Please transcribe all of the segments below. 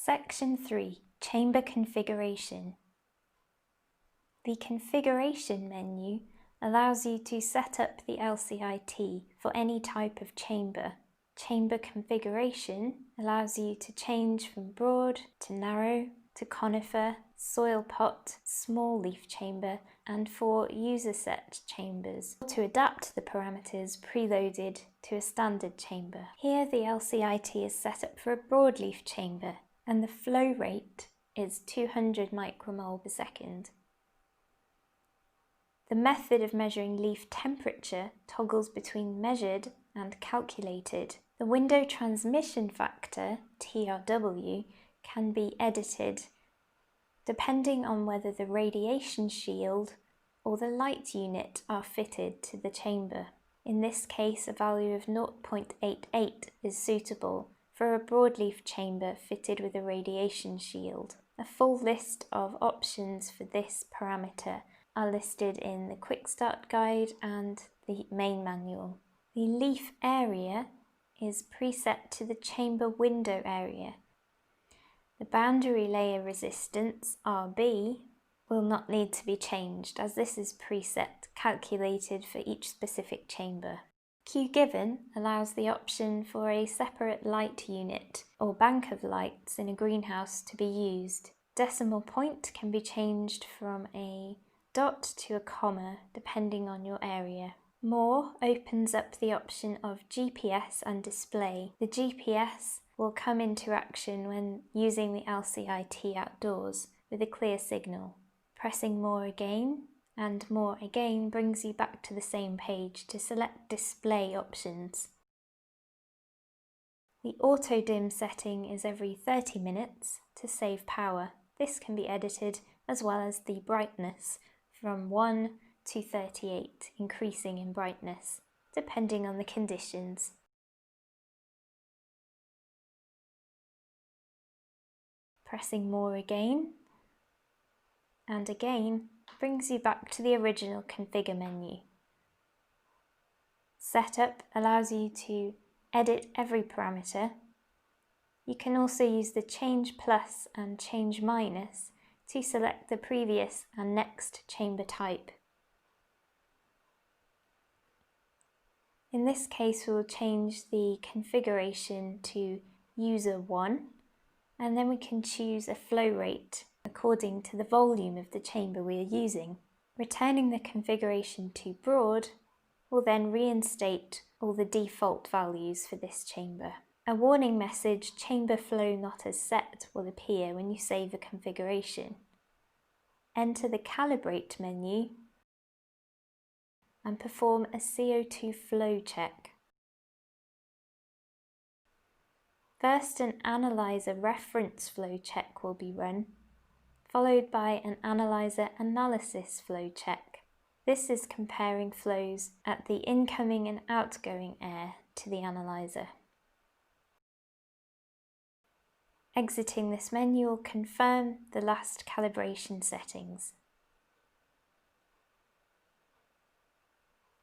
Section 3. Chamber Configuration. The Configuration menu allows you to set up the LCi T for any type of chamber. Chamber configuration allows you to change from broad to narrow to conifer, soil pot, small leaf chamber, and for user set chambers, to adapt the parameters preloaded to a standard chamber. Here the LCi T is set up for a broadleaf chamber and the flow rate is 200 micromole per second. The method of measuring leaf temperature toggles between measured and calculated. The window transmission factor, TRW, can be edited depending on whether the radiation shield or the light unit are fitted to the chamber. In this case, a value of 0.88 is suitable for a broadleaf chamber fitted with a radiation shield. A full list of options for this parameter are listed in the Quick Start Guide and the main manual. The leaf area is preset to the chamber window area. The boundary layer resistance, RB, will not need to be changed as this is preset, calculated for each specific chamber. Q given allows the option for a separate light unit or bank of lights in a greenhouse to be used. Decimal point can be changed from a dot to a comma depending on your area. More opens up the option of GPS and display. The GPS will come into action when using the LCi T outdoors with a clear signal. Pressing more again and more again brings you back to the same page to select display options. The auto dim setting is every 30 minutes to save power. This can be edited as well as the brightness from 1 to 38, increasing in brightness, depending on the conditions. Pressing more again and again brings you back to the original configure menu. Setup allows you to edit every parameter. You can also use the change plus and change minus to select the previous and next chamber type. In this case, we will change the configuration to user 1, and then we can choose a flow rate according to the volume of the chamber we are using. Returning the configuration to broad will then reinstate all the default values for this chamber. A warning message, chamber flow not as set, will appear when you save a configuration. Enter the calibrate menu and perform a CO2 flow check. First, an analyzer reference flow check will be run, followed by an analyzer analysis flow check. This is comparing flows at the incoming and outgoing air to the analyzer. Exiting this menu will confirm the last calibration settings.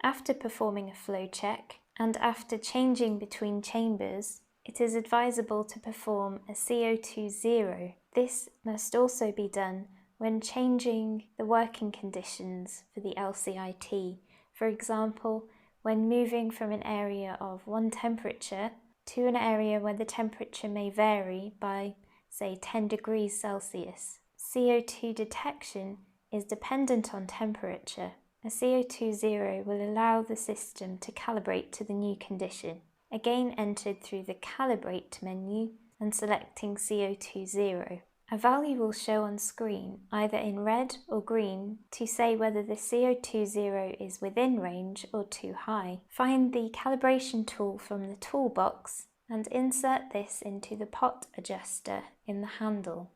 After performing a flow check and after changing between chambers, it is advisable to perform a CO2 Zero. This must also be done when changing the working conditions for the LCi T. For example, when moving from an area of one temperature to an area where the temperature may vary by, say, 10 degrees Celsius. CO2 detection is dependent on temperature. A CO2 Zero will allow the system to calibrate to the new condition. Again entered through the calibrate menu and selecting CO2 Zero. A value will show on screen, either in red or green, to say whether the CO2 Zero is within range or too high. Find the calibration tool from the toolbox and insert this into the pot adjuster in the handle.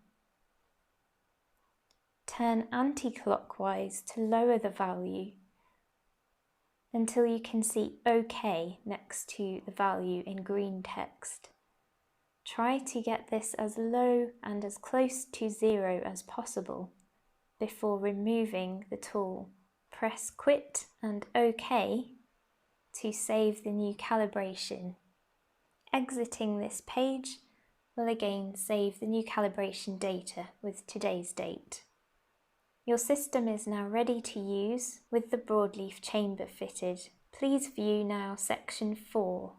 Turn anti-clockwise to lower the value until you can see OK next to the value in green text. Try to get this as low and as close to 0 as possible before removing the tool. Press Quit and OK to save the new calibration. Exiting this page will again save the new calibration data with today's date. Your system is now ready to use with the broadleaf chamber fitted. Please view now section 4.